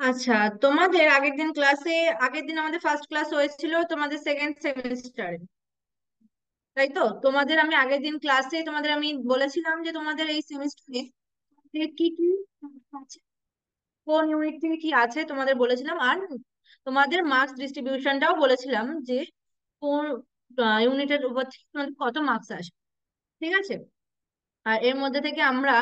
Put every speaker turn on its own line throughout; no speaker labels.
আচ্ছা, তোমাদের আগের দিন আমাদের ফার্স্ট ক্লাস হয়েছিল তোমাদের সেকেন্ড সেমিস্টারে, তাই তো? তোমাদের আমি আগের দিন ক্লাসে তোমাদের আমি বলেছিলাম যে তোমাদের এই সেমিস্টারে কি কি আছে, কোন ইউনিট থেকে কি আছে তোমাদের বলেছিলাম। আর তোমাদের মার্কস ডিস্ট্রিবিউশনটাও বলেছিলাম যে কোন ইউনিটের উপর থেকে তোমাদের কত মার্কস আসবে। ঠিক আছে? আর এর মধ্যে থেকে আমরা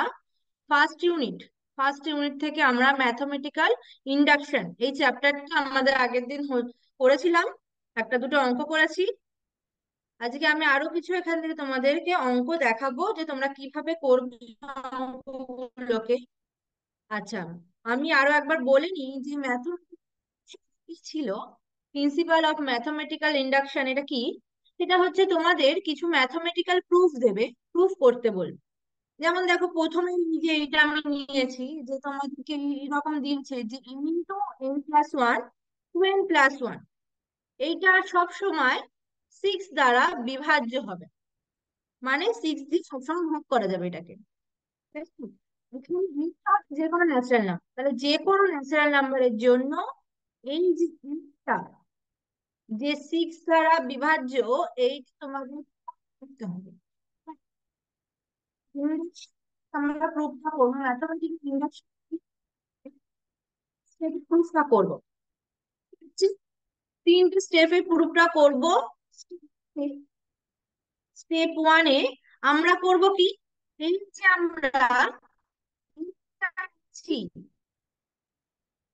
ফার্স্ট ইউনিট ফার্স্ট ইউনিট থেকে আমরা ম্যাথমেটিক্যাল ইন্ডাকশন এই চ্যাপ্টারটা আমাদের আগের দিন করেছিলাম। একটা দুটো অঙ্ক করেছি। আজকে আমি আরো কিছু এখান থেকে তোমাদেরকে অঙ্ক দেখাবো যে তোমরা কিভাবে করবে অঙ্কগুলোকে। আচ্ছা, আমি আরো একবার বলে নিই যে ম্যাথমেটিক্স ছিল, প্রিন্সিপাল অফ ম্যাথমেটিক্যাল ইন্ডাকশন এটা কি। সেটা হচ্ছে তোমাদের কিছু ম্যাথমেটিক্যাল প্রুফ দেবে, প্রুফ করতে বলবে। যেমন দেখো, প্রথমে এই যে এটা আমি নিয়েছি, যে তোমাদেরকে এরকম দিয়েছে যে n + 1 2n + 1, এইটা সব সময় 6 দ্বারা বিভাজ্য হবে, মানে 6 দিয়ে সবসময় ভাগ করা যাবে এটাকে। ঠিক আছে? এখানে যে কোনো ন্যাচারাল নাম্বার, তাহলে যে কোনো ন্যাচারাল নাম্বারের জন্য এই যে এইটা যে 6 দ্বারা বিভাজ্য, এইটা তোমাদের করতে হবে। ইংলিশ আমরা প্রুফটা করবো, ম্যাথমেটিক্স ইংলিশ প্রুফটা করবো। তিনটে স্টেপে প্রুফটা করব। স্টেপ ওয়ানে আমরা করব কি, এই যে আমরা ছি,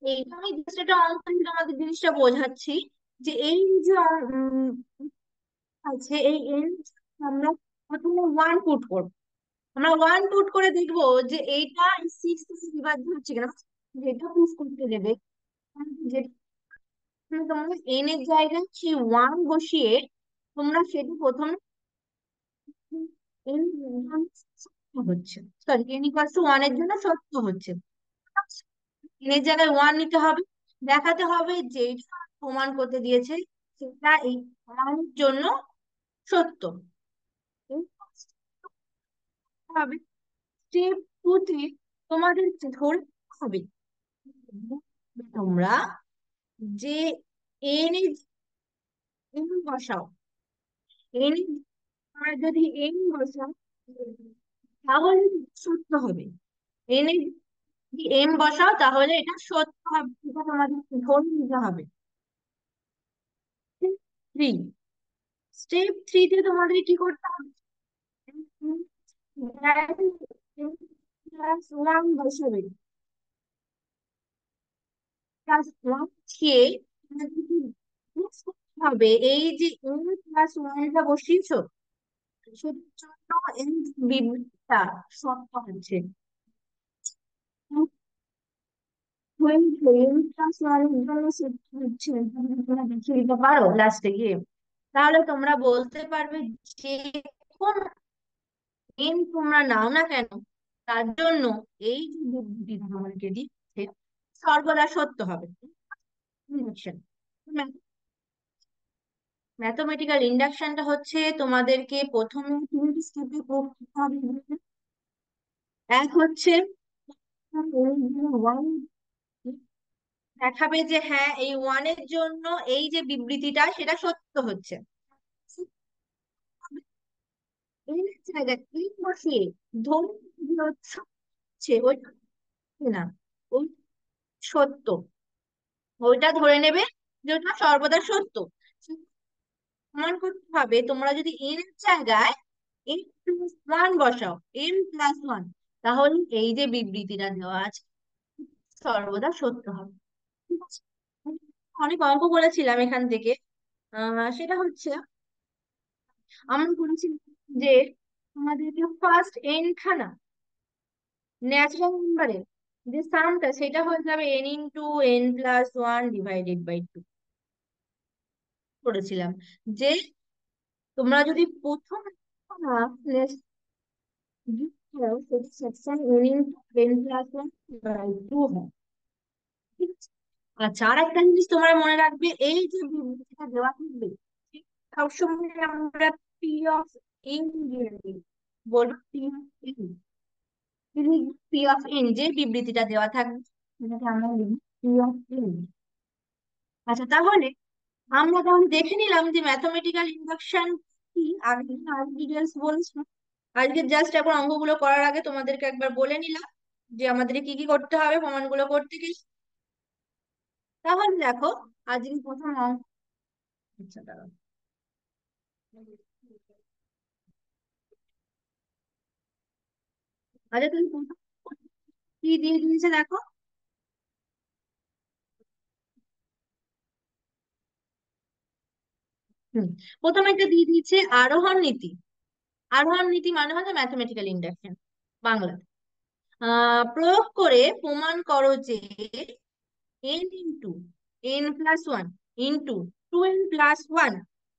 এইটা আমি just একটা অঙ্ক দিয়ে তোমাদের জিনিসটা বোঝাচ্ছি যে এই যে আছে এই এন, আমরা প্রথমে ওয়ান পুট করব। আমরা ওয়ান পুট করে দেখবো যে এইটা 6 থেকে বিভাজ্য হচ্ছে কিনা, যেটা প্রুফ করতে দেবে। যেটা তোমাদের এন এর জায়গায় সেই ওয়ান বসিয়ে তোমরা সেটা প্রথমে এন হচ্ছে, সরি n = 1 এর জন্য সত্য হচ্ছে, এন এর জায়গায় ওয়ান নিতে হবে। দেখাতে হবে যে এটা প্রমাণ করতে দিয়েছে সেটা এই ওয়ানের জন্য সত্য। এই হবে স্টেপ টু তে তোমাদের ধরতে হবে তোমরা যে এন এর এন বসাও, এন আমরা যদি এন বসাও তাহলে সত্য হবে। এন এর যদি এম বসাও তাহলে এটা সত্য হবে, এটা তোমাদের ধরে নিতে হবে। থ্রি, স্টেপ থ্রিতে তোমাদের কি করতে হবে, প্লাস 1 বসাবে, +1 দিয়ে তোমাদের কি proof করতে হবে এই যে n + 1টা বসিয়েছো সেটার জন্য এই বিবৃতিটা সত্য হচ্ছে। n + 1 এর জন্য সত্য হচ্ছে, যদি তোমরা দেখিয়ে দিতে পারো লাস্টে গিয়ে, তাহলে তোমরা বলতে পারবে যে কোন এন তোমরা নাও না কেন, তার জন্য এই যে বিবৃতিটা আমাদেরকে দিচ্ছে সর্বদা সত্য হবে। ইন্ডাকশন, ম্যাথমেটিক্যাল ইন্ডাকশনটা হচ্ছে তোমাদেরকে প্রথমে তিনটি স্টেপে প্রুভ করতে হবে। এক হচ্ছে ওয়ান, দেখাবে যে হ্যাঁ এই ওয়ানের জন্য এই যে বিবৃতিটা সেটা সত্য হচ্ছে। এই জায়গায় এই বসিয়ে ধরে হচ্ছে ওইটা না, ওই সত্য, ওইটা ধরে নেবে যে ওটা সর্বদা সত্য। প্রমাণ করতে হবে তোমরা যদি এন এর জায়গায় n + 1 বসাও, m + 1, তাহলে এই যে বিবৃতিটা দেওয়া আছে সর্বদা সত্য হবে। ঠিক আছে? অনেক অঙ্ক করেছিলাম এখান থেকে। সেটা হচ্ছে আমরা বলেছিলাম যে আমাদেরকে ফার্স্ট এন খানা ন্যাচারাল নাম্বারের যে সামটা সেটা হয়ে যাবে n × n + 1 ÷ 2 করেছিলাম। যে তোমরা যদি প্রথম সেকশন n × n + 1/2 হয়। ঠিক আছে? আচ্ছা, আর একটা জিনিস তোমরা মনে রাখবে, এই যে বিবৃতিটা দেওয়া থাকবে ঠিক সবসময় আমরা পি অফ এন দিয়ে দিই, বলবো পি অফ এন যে বিবৃতিটা দেওয়া থাকবে সেটাকে আমরা লিখি আচ্ছা, তাহলে আমরা তাহলে দেখে নিলাম যে ম্যাথমেটিক্যাল ইন্ডাকশন কি। আগে আরো ডিটেলস বলছি। আজকে জাস্ট এখন অঙ্কগুলো করার আগে তোমাদেরকে একবার বলে নিলাম যে আমাদের কি কি করতে হবে প্রমাণগুলো করতে গেলে। তাহলে দেখো, আজকে প্রথম অঙ্ক। আচ্ছা, দাঁড়াও। আচ্ছা, তুমি প্রথম কি দিয়ে দিয়েছে দেখো। হুম। প্রথমে একটা দিয়ে দিয়েছে আরোহণ নীতি। আরোহণ নীতি মানে হচ্ছে ম্যাথমেটিক্যাল ইন্ডাকশন বাংলা। প্রয়োগ করে প্রমাণ করো যে N into n+1 into 2n+1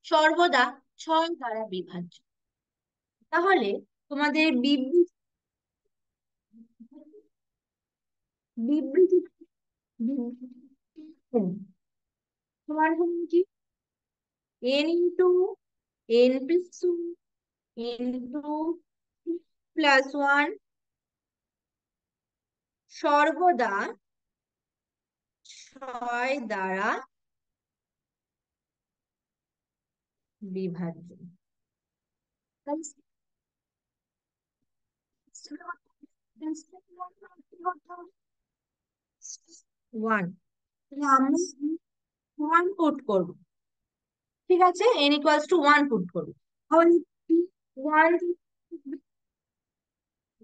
সর্বদা 6 দ্বারা বিভাজ্য। তাহলে তোমাদের বিবৃতি বিবৃতি তোমার হলো কি, n ইন্টু n+1 ইন্টু +1 সর্বদা 6 দ্বারা বিভাজ্য। ওয়ান। তাহলে আমরা ওয়ান পুট করবো। ঠিক আছে, n=1 পুট করবো। তাহলে one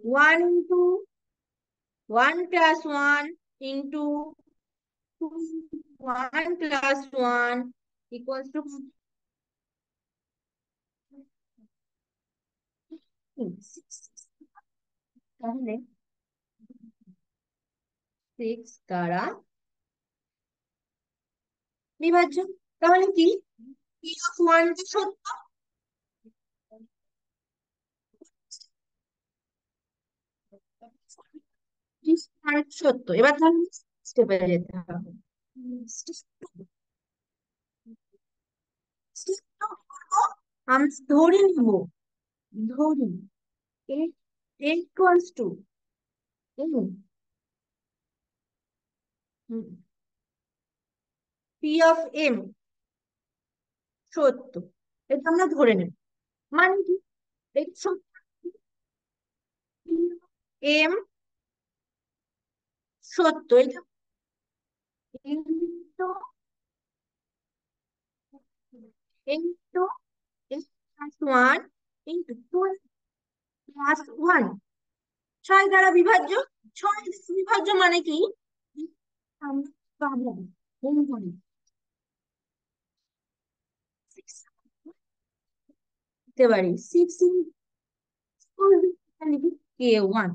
one into 1+1 into 1+1 equals to তাহলে 6 দ্বারা বিভাজ্য। তাহলে কি p(1) টা সত্য। সত্য। এবার তাহলে স্টেপে যেতে হবে। Step two কি করবো? আমরা ধরে নিব, ধরি a equals to p of m সত্য। এটা আমরা ধরে নেব। মানে কি, এই সত্য এম সত্য, এটা ইন্টু ইন্টু n+1 ইন্টু 2+1 6 দ্বারা বিভাজ্য। 6 দ্বারা বিভাজ্য মানে কি, আমরা পাবো গুণ করি 6 দিতে পারি 6 লিখি k1।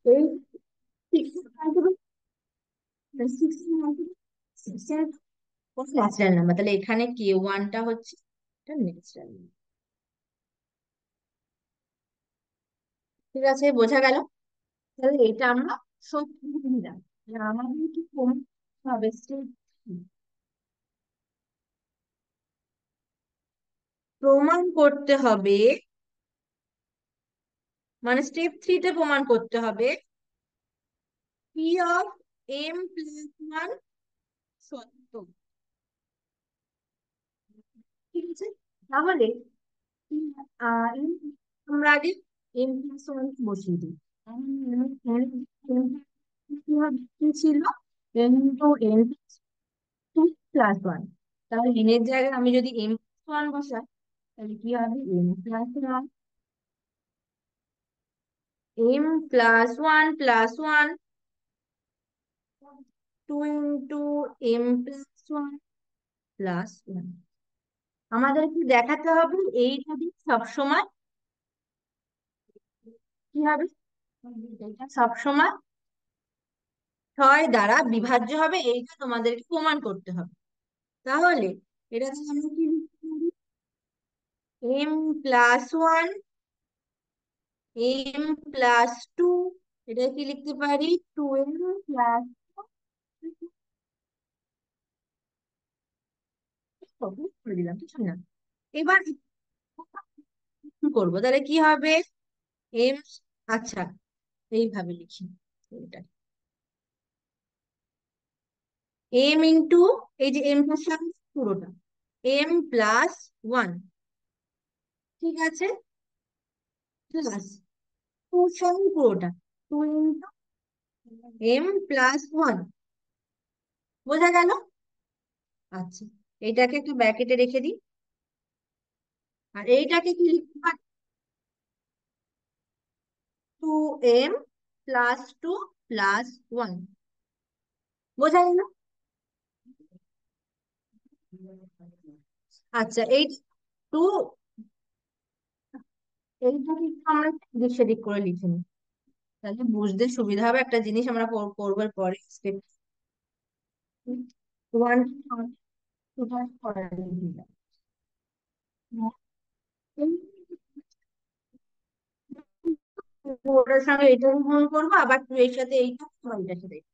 এই 6 ন্যাচারাল নাম্বার, তাহলে এখানে k1টা হচ্ছে ন্যাচারাল। ঠিক আছে, বোঝা গেল। তাহলে এটা আমরা সত্যি নিলাম। আমাদের কি প্রমাণ হবে step three? প্রমাণ করতে হবে, মানে স্টেপ 3 তে প্রমাণ করতে হবে পি অফ m+1 সত্য। ঠিক আছে, তাহলে আমরা আগে m+1 বসিয়ে দিই। কি ছিল, n+2+1। তাহলে n এর জায়গায় আমি যদি m+1 বসাই, তাহলে কি হবে, m+1 2 ইন্টু m+1 +1। আমাদেরকে দেখাতে হবে এই যদি সবসময় কি হবে, এটা সবসময় 6 দ্বারা বিভাজ্য হবে, এইটা তোমাদেরকে প্রমাণ করতে হবে। তাহলে এটা থেকে আমরা কি লিখতে পারি, m+1 m+2, এটা কি লিখতে পারি 2m+2 করে দিলাম, কিছু না। এবার করব, তাহলে কি হবে? এম, আচ্ছা, এইভাবে লিখি এটা, এম ইন্টু, এই যে এম প্লাস পুরোটা, M+1, ঠিক আছে, প্লাস টুর সঙ্গে পুরোটা, 2 × M+1, বোঝা গেল? আচ্ছা, এইটাকে একটু ব্র্যাকেটে রেখে দিই, আর এইটাকে কি লিখতে পারি? 2M+2+1, বোঝা গেল? আচ্ছা, এই টু, এইটাকে একটু আমরা এদিক সেদিক করে লিখে নিই, তাহলে বুঝতে সুবিধা হবে। একটা জিনিস আমরা করবার পরে স্টেপ 1 পরে দিলাম। ওটার সঙ্গে এটা গুণ করবো, আবার 2 এর সাথে এইটা, আবার এটার সাথে এইটা।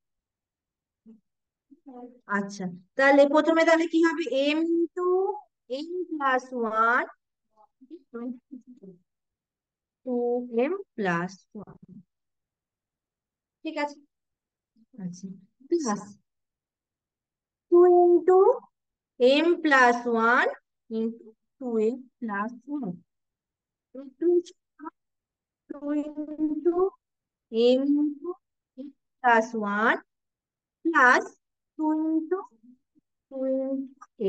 আচ্ছা, তাহলে প্রথমে তাহলে কি হবে? M+1, 2M+1, ঠিক আছে। আচ্ছা, plus 2 × M+1 × 2M+1, 2 × M+1 plus 2 × 2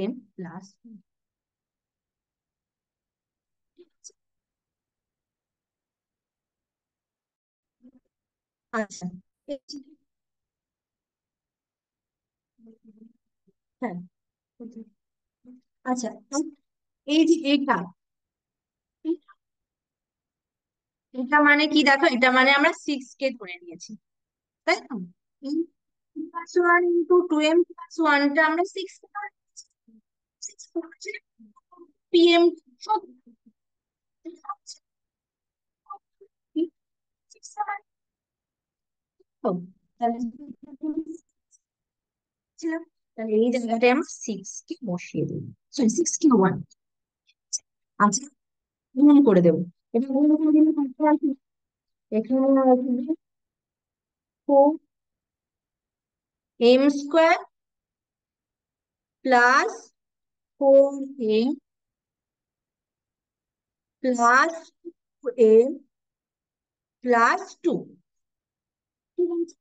M+1। আচ্ছা, হ্যাঁ, আচ্ছা, এই যে এটা, এটা মানে কি দেখো, এটা মানে আমরা 6 কে ধরে নিয়েছি, তাই তো? M+1 × 2M+1টা আমরা 6 কে ধরে নিয়েছি। 6 হচ্ছে PM, সব তাহলে ছিলাম, তাহলে এই জায়গাটায় আমরা 6 কে বসিয়ে দেবো, সরি 6 × 1, আচ্ছা, গুণ করে দেবো। এটা গুণ করে দিলে কত আসবে? এখানে আসবে 4M² plus 4M plus 2M+2, ঠিক আছে,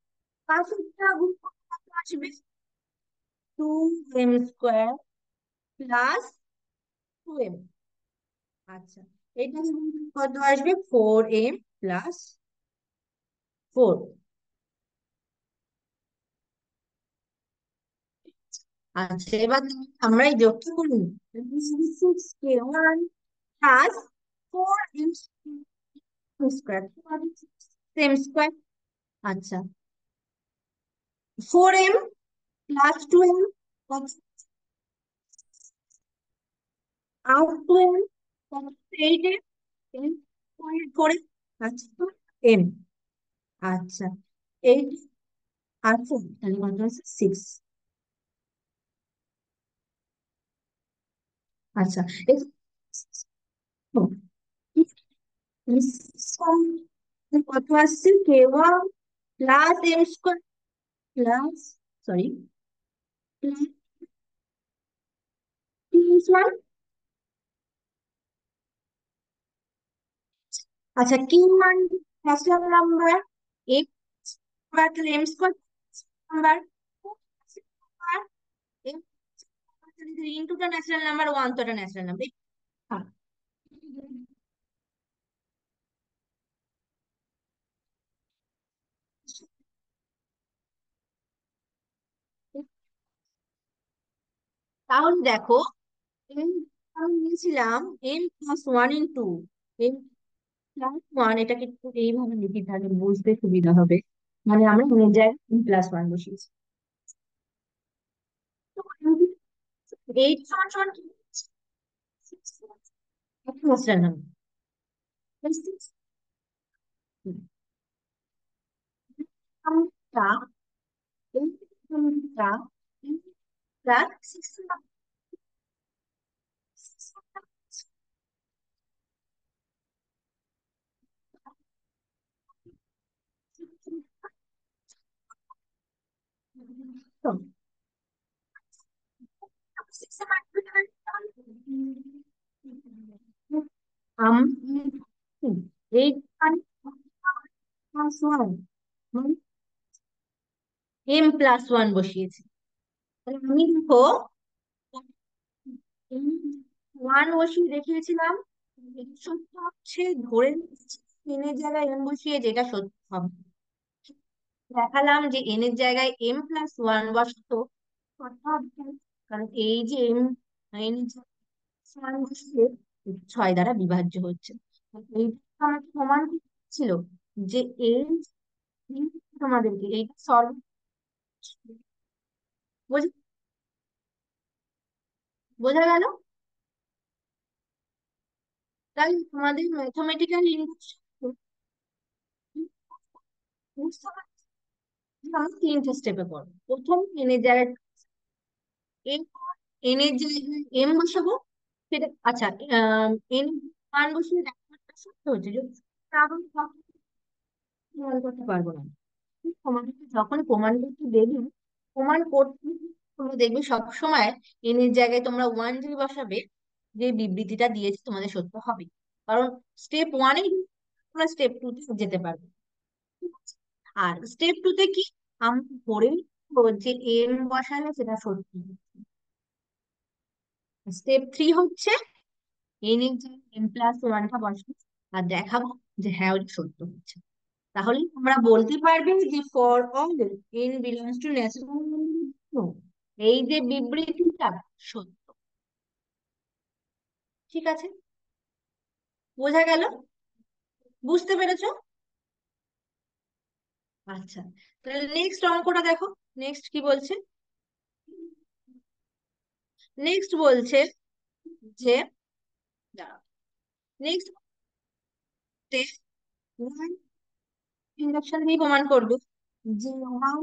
পাঁচটা গুণ করলে কত আসবে? 2M² প্লাস 2M, আচ্ছা, এটা গুণ করলে কত আসবে? 4M+4। আচ্ছা, এবার আমরা এই যোগটা করি, 6K1 plus 4M², same square, আচ্ছা, 4M+2M, 8M, 8M, 4M, আচ্ছা, M, আচ্ছা, 8 আর 4, তাহলে কত আছে? 6। আচ্ছা, কত আসছে? K1+M² plus, sorry, T1। আচ্ছা, Q1 natural number, M square, তাহলে M² নাম্বার, এম ইন্টুটা ন্যাচারাল নাম্বার, 1 তো এটা ন্যাচারাল নাম্বার। তাহলে দেখো, এম আমি নিয়েছিলাম M+1 × M+1, এটাকে একটু এইভাবে লিখি তাহলে বুঝতে সুবিধা হবে, মানে আমরা নিজের জায়গায় M+1 বসিয়েছি। তো এইট সমান সমান কি? ন্যাচারাল নাম্বার, কোনটা plus 6, I'm eight plus one, m+1 বসিয়েছি। তাহলে আমি দেখো ওয়ান বসিয়ে দেখিয়েছিলাম, এটা সত্য হচ্ছে, ধরে নিচ্ছি n এর জায়গায় m বসিয়ে যেটা সত্য হবে। দেখালাম যে n এর জায়গায় m+1 বসাতো সত্য হবে, কারণ এই যে n এর জায়গায় 1 বসিয়ে 6 দ্বারা বিভাজ্য হচ্ছে। এইটা আমাকে প্রমাণ ছিল যে এই তোমাদেরকে এইটা সলভ, বোঝা গেল? তাই তোমাদের ম্যাথমেটিক্যাল ইন্ডাকশন বুঝতে পারছি। আমি তিনটে স্টেপে করবো। প্রথম এন এর জায়গায় এন, এন এর জায়গায় এম বসাবো। সেটা আচ্ছা, এন মান বসিয়ে একটা সত্য হচ্ছে, যদি না হয় তখন প্রমাণ করতে পারবো না। তোমাদেরকে যখন প্রমাণ করতে দেবে, প্রমাণ করতে তোমরা দেখবে সব সময় এন এর জায়গায় তোমরা ওয়ান যদি বসাবে, যে বিবৃতিটা দিয়েছে তোমাদের সত্য হবে। কারণ স্টেপ ওয়ানে তোমরা স্টেপ টু তে যেতে পারবে। ঠিক আছে? আর স্টেপ টু তে কি, আমরা ধরেই নিবো যে এম বসালে সেটা সত্যি। স্টেপ থ্রি হচ্ছে এন এর জায়গায় m+1টা বসাবো আর দেখাবো যে হ্যাঁ ওটা সত্য হচ্ছে। তাহলে আমরা বলতে পারবে যে for all n belongs to natural number, এই যে বিবৃতিটা সত্য। ঠিক আছে? বোঝা গেল? বুঝতে পেরেছো? আচ্ছা, তাহলে নেক্সট অঙ্কটা দেখো। নেক্সট কি বলছে? নেক্সট বলছে যে, নেক্সট ইন্ডাকশন দিয়ে প্রমাণ করবে যে one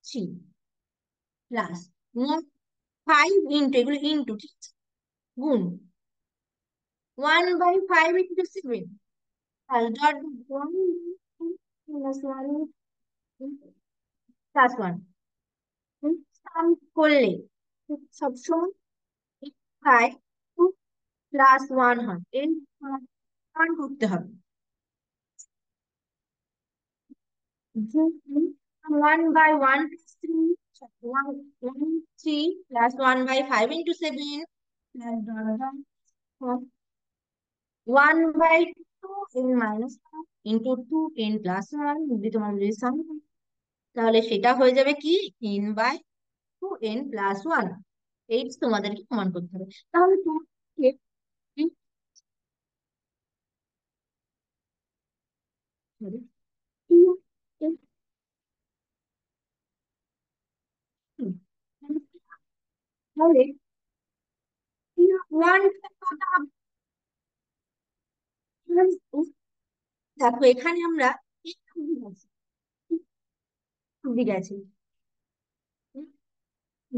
three plus five into, এগুলো ইন্টু, ঠিক আছে, গুণ 1/5 into 7 dot one plus one plus one sum করলে সবসময় ফাইভ টু প্লাস ওয়ান হয়, এই প্রমাণ করতে হবে যে 1/1 plus three, one one three plus 1/5 into 7 1/2 n-1 into 2n+1 যদি তোমার যদি sum হয়, তাহলে সেটা হয়ে যাবে কি n/2n+1। এই তোমাদেরকে প্রমাণ করতে হবে। তাহলে তোমাকে sorry, তাহলে ওয়ান, দেখো এখানে আমরা অব্দি গেছি,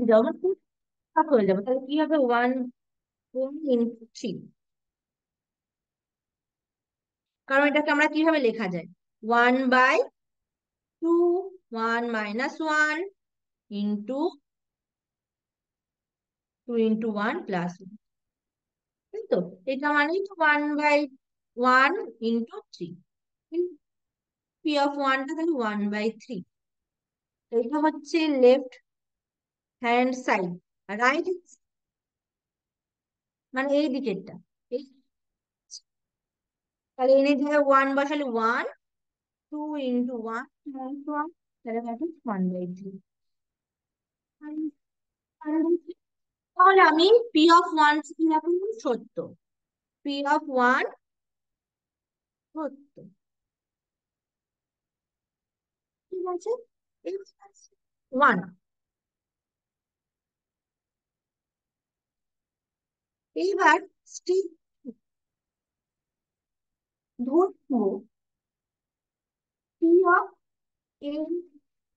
যখন ভাগ হয়ে যাবে তাহলে কি হবে, ওয়ান ইন্টু থ্রি। কারণ এটাকে আমরা কিভাবে লেখা যায়, 1/2, 1 - 1 ইন্টু 2 × 1 + 1, তাই তো? এটা মানে তো 1/1 ইন্টু থ্রি, p(1)টা তাহলে 1/3। এটা হচ্ছে লেফট হ্যান্ড সাইড। রাইট মানে এই দিকেরটা, এই, তাহলে এনে দিলে ওয়ান বসালে ওয়ান, 2 × 1 = 1, তাহলে হবে 1/3। তাহলে আমি p(1) কি রাখলাম, সত্য, p(1) সত্য। ঠিক আছে, ওয়ান। এইবার স্টেপ ধরবো p(n)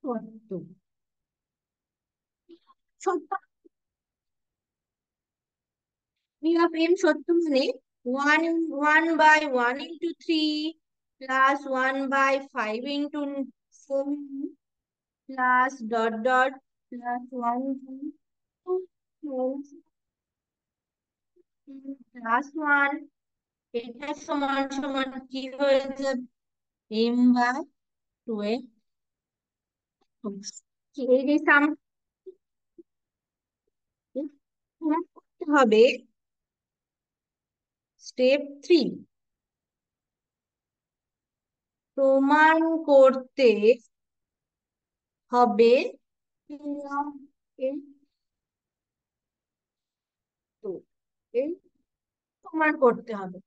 সত্য। সত্য, p(n) সত্য মানে one, 1/1 into 3 plus 1/5 into 7 plus dot dot plus one plus 1, এটা সমান সমান কি হয়ে যাবে? m/2m। এই যে সাম করতে হবে, স্টেপ 3 প্রমাণ করতে হবে এর তো এর প্রমাণ করতে হবে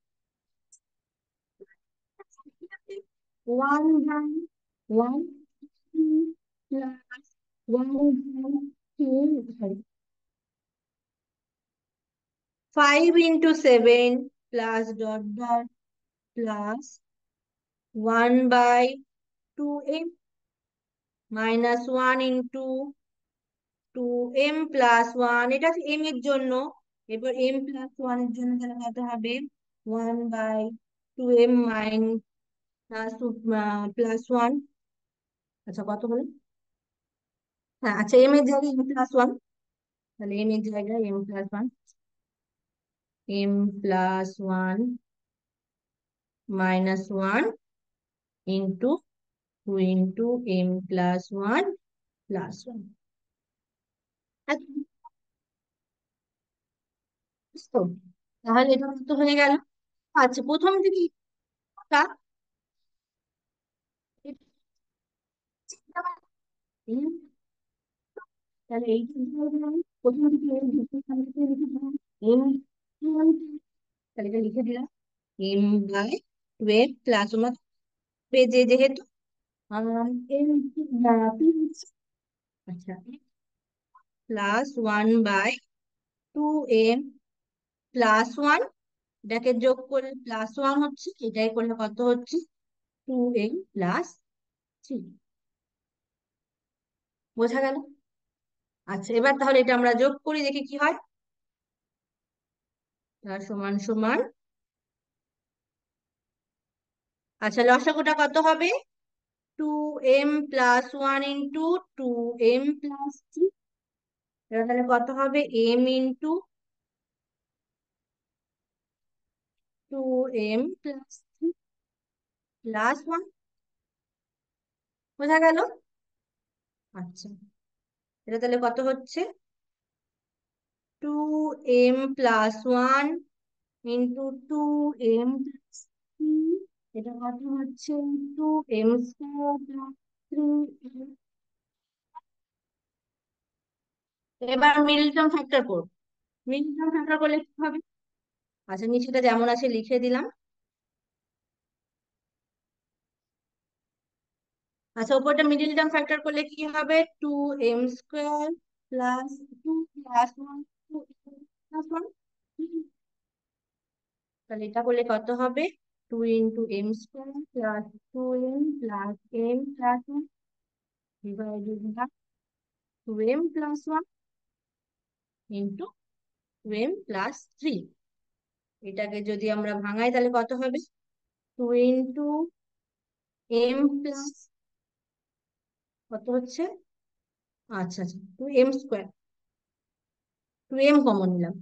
1/1 plus 1/2, sorry, 5 into 7 plus dot dot plus 1/2m minus 1 into 2m+1, এটা m এর জন্য। এবার m+1 এর জন্য তাহলে কত হবে? 1/2m minus +1। আচ্ছা, কত হলো? হ্যাঁ, আচ্ছা, m এর জায়গায় m+1, তাহলে m এর জায়গায় m+1 -1 - 2 into m+1 +1। আচ্ছা, বুঝছো? তাহলে এটা তো হয়ে গেল। আচ্ছা, প্রথম থেকে এটা, এটা তাহলে এইটা দিয়ে দিলাম। প্রথম দিকে এর ভিত্তি সামনে লিখে দিলাম এম, তাহলে এটা লিখে দিলাম m/2 প্লাস আমার পেজে যেহেতু এম আচ্ছা +1/2m+1, এটাকে যোগ করে +1 হচ্ছে, এটাই করলে কত হচ্ছে? 2m+3। বোঝা গেল? আচ্ছা, এবার তাহলে এটা আমরা যোগ করি, দেখি কি হয়। তার সমান সমান, আচ্ছা, লসাগুটা কত হবে? 2m+1 into 2m+3। এবার তাহলে কত হবে? m into 2m+3 +1। বোঝা গেল? আচ্ছা, এটা তাহলে কত হচ্ছে? 2m+1 into 2m+3, এটা কত হচ্ছে? 2m² + 3m। এবার মিডল টার্ম ফ্যাক্টর করব। মিডল টার্ম ফ্যাক্টর করলে কি হবে? আচ্ছা, নিচেটা যেমন আছে লিখে দিলাম। আচ্ছা, উপরটা মিডিল টার্ম ফ্যাক্টর করলে কি হবে? 2m² plus 2 + 1 2m+1। তাহলে এটা করলে কত হবে? 2 × m² plus 2m plus m+1 divided by 2m+1 into 2m+3। এটাকে যদি আমরা ভাঙাই তাহলে কত হবে? 2 × m প্লাস কত হচ্ছে? আচ্ছা আচ্ছা, 2m², 2m কমন নিলাম।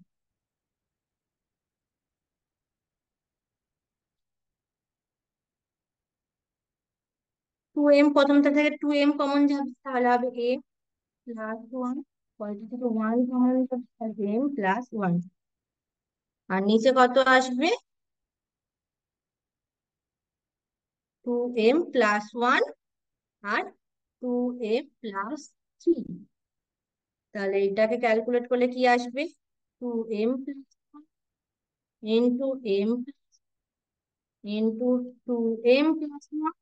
2m প্রথমটা থেকে 2m কমন যাবে, তাহলে হবে m+1। পরেরটা থেকে 1 কমন যাবে, তাহলে m+1। আর নিচে কত আসবে? 2m+1 আর 2m+3। তাহলে এটাকে ক্যালকুলেট করলে কি আসবে? 2m+1 into m into 2m+1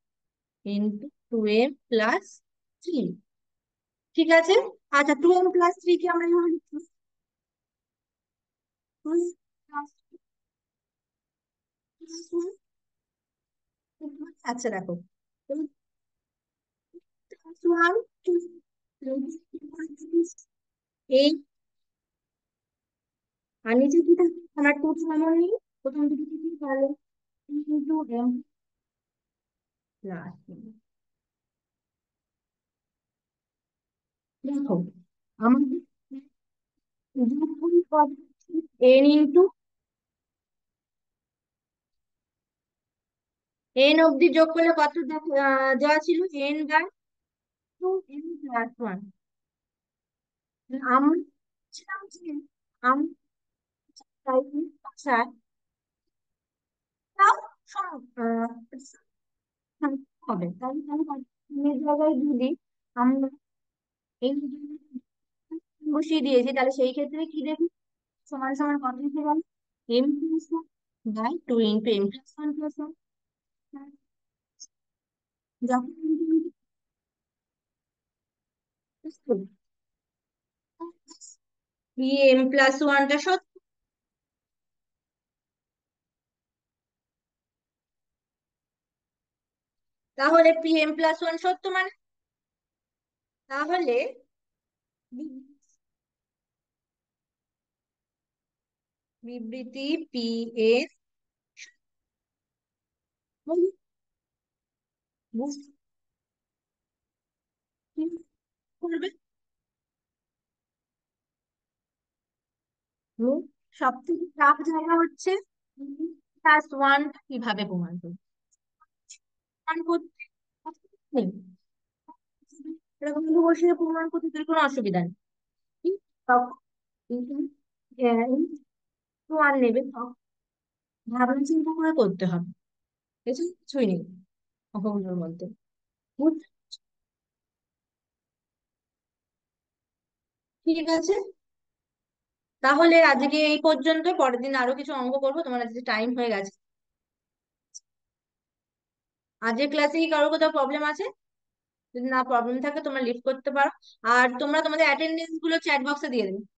into 2m+3। ঠিক আছে? আচ্ছা, 2m+3 কে আমরা এভাবে লিখছি, 2m+1। আচ্ছা, দেখো, ওয়ান টু এই, আর নিচে কি থাকে? আমার টু কমন নেই, প্রথম দিকে কি তাহলে ইন্টু m প্লাস। দেখো, আমাদের যোগ করি কত, এন ইন্টু এন অব্দি যোগ করলে কত দেওয়া ছিল, n by two n plus one. আমরা ছিলাম যে আমরা চাই তাও হবে, তাহলে তাহলে এর জায়গায় যদি আমরা এই বসিয়ে দিয়েছি, তাহলে সেই ক্ষেত্রে কি দেখি, সমান সমান কত লিখে গেল, m plus one by two into m plus one plus one. যখন পি এম প্লাস ওয়ানটা সত্য, তাহলে পি এম প্লাস ওয়ান সত্য মানে, তাহলে বিবৃতি পি এর বুঝতে কি করবে, সব থেকে টাফ জায়গা হচ্ছে প্লাস ওয়ান কিভাবে প্রমাণ করবে, প্রমাণ করতে নেই, এরকম কিন্তু বসে প্রমাণ করতে তোর কোনো অসুবিধা নেই। তখন কিন্তু ওয়ান নেবে, তখন ভাবনা চিন্তা করে করতে হবে, এছাড়া কিছুই নেই অঙ্কগুলোর মধ্যে। বুঝ- ঠিক আছে, তাহলে আজকে এই পর্যন্ত, পরের দিন আরো কিছু অঙ্ক করবো, তোমার আজকে টাইম হয়ে গেছে। আজকের ক্লাসে কি কারোর কোথাও প্রবলেম আছে? যদি না প্রবলেম থাকে তোমরা লিভ করতে পারো, আর তোমরা তোমাদের অ্যাটেন্ডেন্স গুলো চ্যাট বক্সে দিয়ে দেবে।